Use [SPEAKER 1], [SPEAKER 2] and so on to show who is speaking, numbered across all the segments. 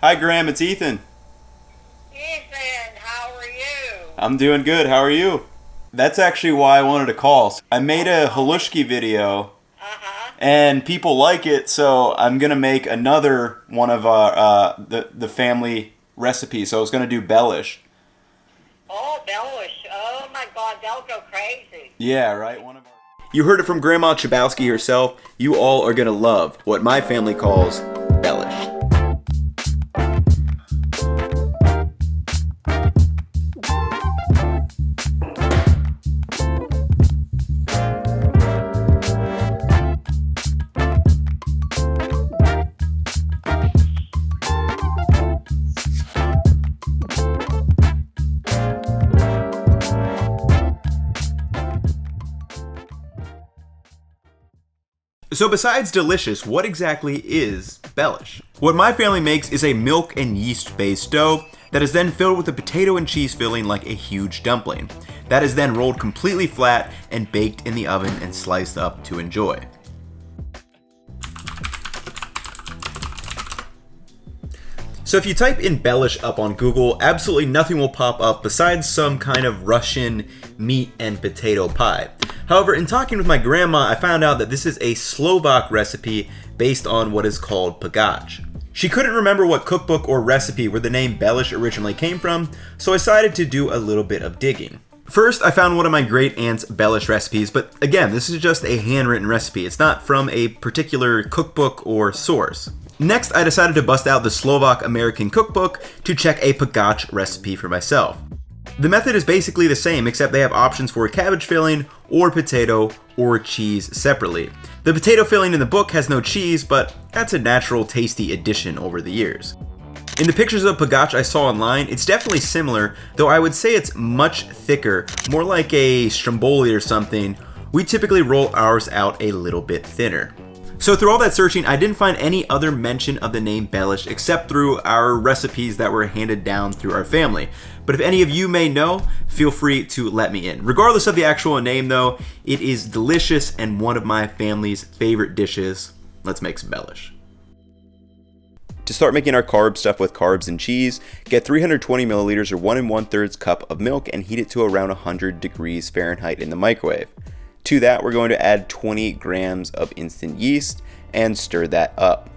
[SPEAKER 1] Hi, Graham. It's Ethan.
[SPEAKER 2] Ethan, how are you?
[SPEAKER 1] I'm doing good. How are you? That's actually why I wanted to call. I made a halushki video,
[SPEAKER 2] Uh-huh.
[SPEAKER 1] and people like it, so I'm gonna make another one of our the family recipes. So I was gonna do Bellish.
[SPEAKER 2] Oh, Bellish. Oh, my God, they'll go crazy.
[SPEAKER 1] Yeah, right. One of our. You heard it from Grandma Chabowski herself. You all are gonna love what my family calls Bellish. So besides delicious, what exactly is Bellish? What my family makes is a milk and yeast based dough that is then filled with a potato and cheese filling like a huge dumpling. That is then rolled completely flat and baked in the oven and sliced up to enjoy. So if you type in Bellish up on Google, absolutely nothing will pop up besides some kind of Russian meat and potato pie. However, in talking with my grandma, I found out that this is a Slovak recipe based on what is called pagach. She couldn't remember what cookbook or recipe where the name Bellish originally came from, so I decided to do a little bit of digging. First, I found one of my great aunt's Bellish recipes, but again, this is just a handwritten recipe. It's not from a particular cookbook or source. Next, I decided to bust out the Slovak American cookbook to check a pagach recipe for myself. The method is basically the same, except they have options for cabbage filling or potato or cheese separately. The potato filling in the book has no cheese, but that's a natural tasty addition over the years. In the pictures of pagach I saw online, it's definitely similar, though I would say it's much thicker, more like a stromboli or something. We typically roll ours out a little bit thinner. So through all that searching, I didn't find any other mention of the name Bellish except through our recipes that were handed down through our family. But if any of you may know, feel free to let me in. Regardless of the actual name though, it is delicious and one of my family's favorite dishes. Let's make some Bellish. To start making our carb stuff with carbs and cheese, get 320 milliliters or 1 1/3 cup of milk and heat it to around 100 degrees Fahrenheit in the microwave. To that, we're going to add 20 grams of instant yeast and stir that up.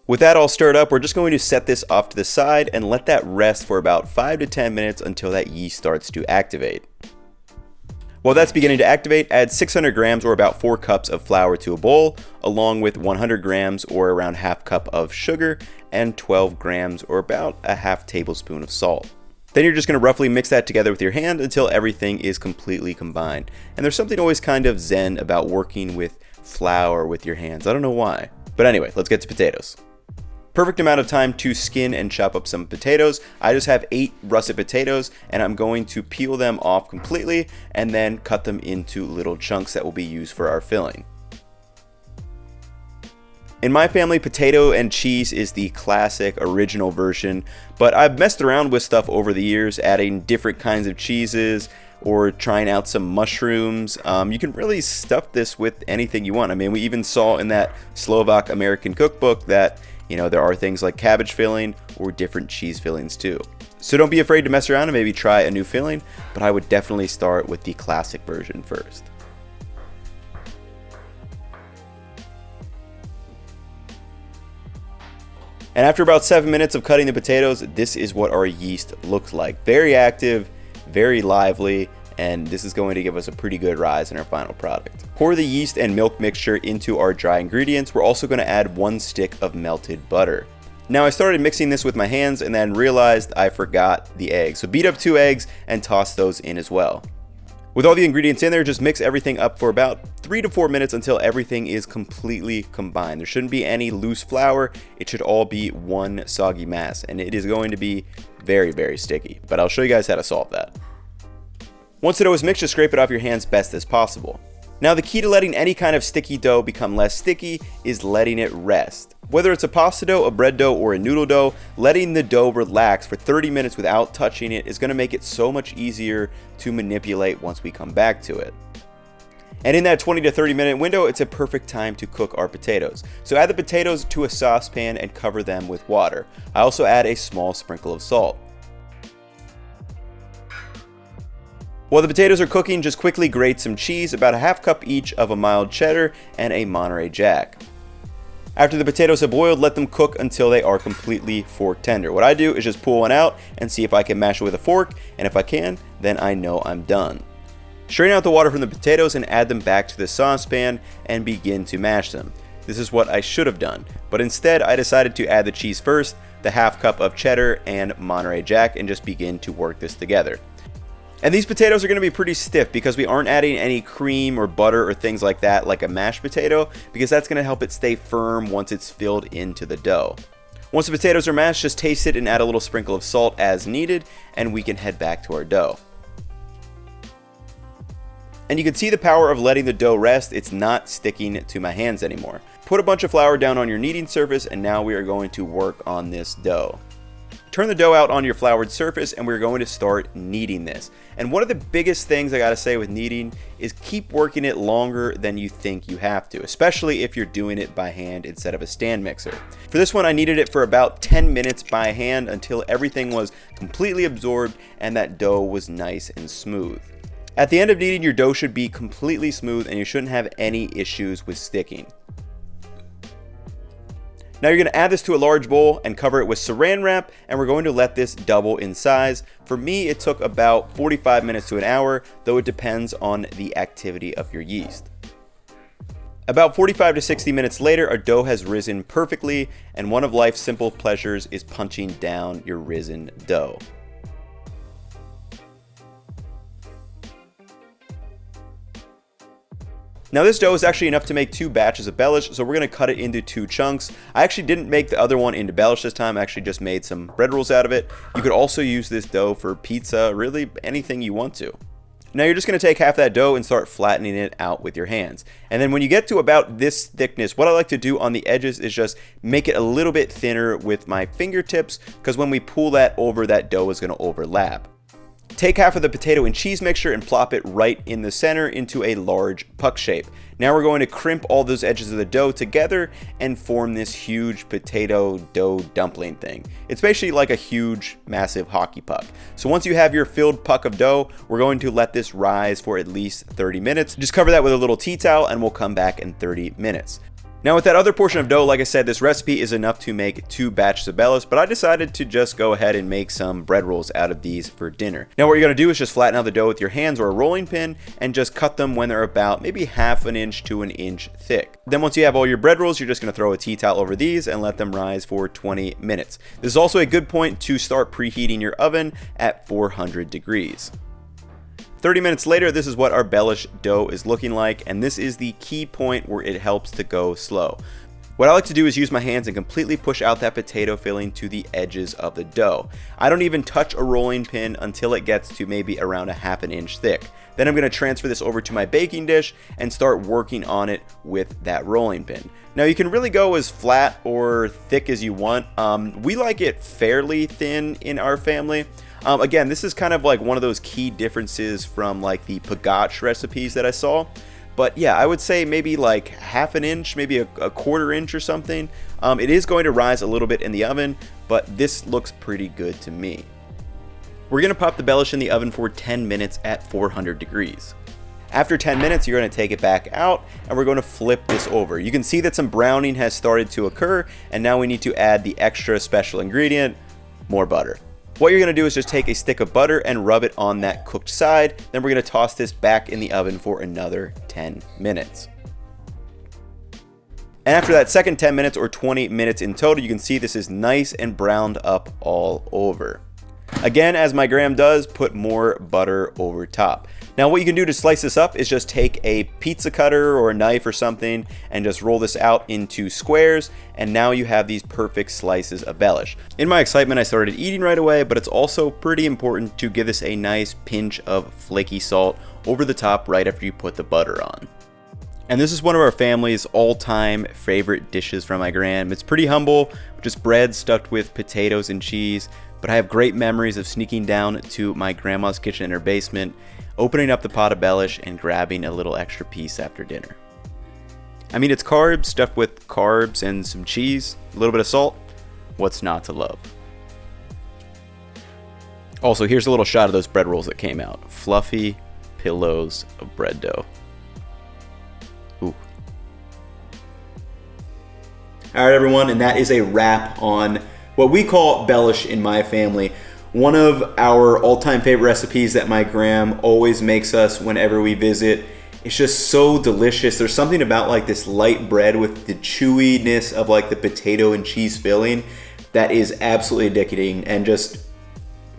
[SPEAKER 1] With that all stirred up, we're just going to set this off to the side and let that rest for about 5 to 10 minutes until that yeast starts to activate. While that's beginning to activate, add 600 grams or about 4 cups of flour to a bowl, along with 100 grams or around half cup of sugar and 12 grams or about a half tablespoon of salt. Then you're just going to roughly mix that together with your hand until everything is completely combined. And there's something always kind of zen about working with flour with your hands. I don't know why. But anyway, let's get to potatoes. Perfect amount of time to skin and chop up some potatoes. I just have 8 russet potatoes and I'm going to peel them off completely and then cut them into little chunks that will be used for our filling. In my family, potato and cheese is the classic original version, but I've messed around with stuff over the years, adding different kinds of cheeses or trying out some mushrooms. You can really stuff this with anything you want. I mean, we even saw in that Slovak American cookbook that, there are things like cabbage filling or different cheese fillings too. So don't be afraid to mess around and maybe try a new filling, but I would definitely start with the classic version first. And after about 7 minutes of cutting the potatoes, this is what our yeast looks like. Very active, very lively, and this is going to give us a pretty good rise in our final product. Pour the yeast and milk mixture into our dry ingredients. We're also going to add 1 stick of melted butter. Now I started mixing this with my hands and then realized I forgot the eggs. So beat up 2 eggs and toss those in as well. With all the ingredients in there, just mix everything up for about 3 to 4 minutes until everything is completely combined. There shouldn't be any loose flour. It should all be one soggy mass, and it is going to be very, very sticky. But I'll show you guys how to solve that. Once the dough is mixed, just scrape it off your hands best as possible. Now the key to letting any kind of sticky dough become less sticky is letting it rest. Whether it's a pasta dough, a bread dough, or a noodle dough, letting the dough relax for 30 minutes without touching it is going to make it so much easier to manipulate once we come back to it. And in that 20 to 30 minute window, it's a perfect time to cook our potatoes. So add the potatoes to a saucepan and cover them with water. I also add a small sprinkle of salt. While the potatoes are cooking, just quickly grate some cheese, about a half cup each of a mild cheddar and a Monterey Jack. After the potatoes have boiled, let them cook until they are completely fork tender. What I do is just pull one out and see if I can mash it with a fork, and if I can, then I know I'm done. Strain out the water from the potatoes and add them back to the saucepan and begin to mash them. This is what I should have done, but instead I decided to add the cheese first, the half cup of cheddar and Monterey Jack, and just begin to work this together. And these potatoes are going to be pretty stiff because we aren't adding any cream or butter or things like that like a mashed potato, because that's going to help it stay firm once it's filled into the dough. Once the potatoes are mashed, just taste it and add a little sprinkle of salt as needed, and we can head back to our dough. And you can see the power of letting the dough rest. It's not sticking to my hands anymore. Put a bunch of flour down on your kneading surface, and now we are going to work on this dough. Turn the dough out on your floured surface, and we're going to start kneading this. And one of the biggest things I gotta say with kneading is keep working it longer than you think you have to, especially if you're doing it by hand instead of a stand mixer. For this one, I kneaded it for about 10 minutes by hand until everything was completely absorbed and that dough was nice and smooth. At the end of kneading, your dough should be completely smooth and you shouldn't have any issues with sticking. Now you're going to add this to a large bowl and cover it with saran wrap, and we're going to let this double in size. For me, it took about 45 minutes to an hour, though it depends on the activity of your yeast. About 45 to 60 minutes later, our dough has risen perfectly, and one of life's simple pleasures is punching down your risen dough. Now this dough is actually enough to make 2 batches of Bellish, so we're going to cut it into 2 chunks. I actually didn't make the other one into Bellish this time, I actually just made some bread rolls out of it. You could also use this dough for pizza, really anything you want to. Now you're just going to take half that dough and start flattening it out with your hands. And then when you get to about this thickness, what I like to do on the edges is just make it a little bit thinner with my fingertips, because when we pull that over, that dough is going to overlap. Take half of the potato and cheese mixture and plop it right in the center into a large puck shape. Now we're going to crimp all those edges of the dough together and form this huge potato dough dumpling thing. It's basically like a huge, massive hockey puck. So once you have your filled puck of dough, we're going to let this rise for at least 30 minutes. Just cover that with a little tea towel and we'll come back in 30 minutes. Now with that other portion of dough, like I said, this recipe is enough to make 2 batches of Bellish, but I decided to just go ahead and make some bread rolls out of these for dinner. Now what you're going to do is just flatten out the dough with your hands or a rolling pin and just cut them when they're about maybe half an inch to an inch thick. Then once you have all your bread rolls, you're just going to throw a tea towel over these and let them rise for 20 minutes. This is also a good point to start preheating your oven at 400 degrees. 30 minutes later, this is what our Bellish dough is looking like, and this is the key point where it helps to go slow. What I like to do is use my hands and completely push out that potato filling to the edges of the dough. I don't even touch a rolling pin until it gets to maybe around a half an inch thick. Then I'm going to transfer this over to my baking dish and start working on it with that rolling pin. Now you can really go as flat or thick as you want. We like it fairly thin in our family. Again, this is kind of like one of those key differences from like the pagache recipes that I saw. But yeah, I would say maybe like half an inch, maybe a quarter inch or something. It is going to rise a little bit in the oven, but this looks pretty good to me. We're going to pop the Bellish in the oven for 10 minutes at 400 degrees. After 10 minutes, you're going to take it back out and we're going to flip this over. You can see that some browning has started to occur, and now we need to add the extra special ingredient, more butter. What you're going to do is just take a stick of butter and rub it on that cooked side. Then we're going to toss this back in the oven for another 10 minutes. And after that second 10 minutes or 20 minutes in total, you can see this is nice and browned up all over. Again, as my gram does, put more butter over top. Now what you can do to slice this up is just take a pizza cutter or a knife or something and just roll this out into squares, and now you have these perfect slices of Bellish. In my excitement, I started eating right away, but it's also pretty important to give this a nice pinch of flaky salt over the top right after you put the butter on. And this is one of our family's all-time favorite dishes from my gram. It's pretty humble, just bread stuffed with potatoes and cheese, but I have great memories of sneaking down to my grandma's kitchen in her basement, opening up the pot of Bellish and grabbing a little extra piece after dinner. I mean, it's carbs stuffed with carbs and some cheese, a little bit of salt. What's not to love? Also, here's a little shot of those bread rolls that came out. Fluffy pillows of bread dough. Ooh. All right, everyone, and that is a wrap on what we call Bellish in my family. One of our all-time favorite recipes that my gram always makes us whenever we visit. It's just so delicious. There's something about like this light bread with the chewiness of like the potato and cheese filling that is absolutely addicting, and just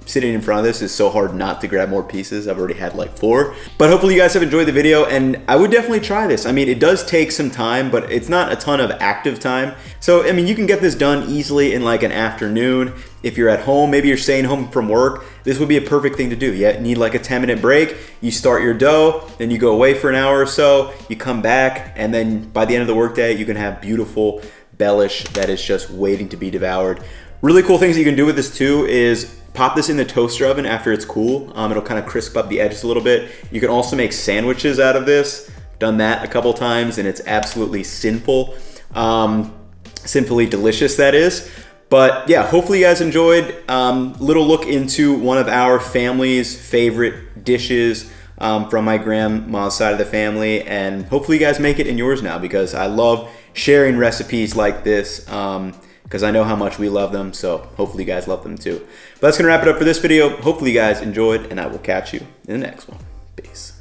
[SPEAKER 1] sitting in front of this is so hard not to grab more pieces. I've already had like 4. But hopefully you guys have enjoyed the video, and I would definitely try this. I mean, it does take some time, but it's not a ton of active time. So, I mean, you can get this done easily in like an afternoon. If you're at home, maybe you're staying home from work, this would be a perfect thing to do. You need like a 10-minute break, you start your dough, then you go away for an hour or so, you come back, and then by the end of the workday, you can have beautiful Bellish that is just waiting to be devoured. Really cool things that you can do with this too is pop this in the toaster oven after it's cool. It'll kind of crisp up the edges a little bit. You can also make sandwiches out of this. Done that a couple times, and it's absolutely sinful. Sinfully delicious, that is. But yeah, hopefully you guys enjoyed. Little look into one of our family's favorite dishes from my grandma's side of the family, and hopefully you guys make it in yours now, because I love sharing recipes like this. Because I know how much we love them, so hopefully you guys love them too. But that's gonna wrap it up for this video. Hopefully you guys enjoyed, and I will catch you in the next one. Peace.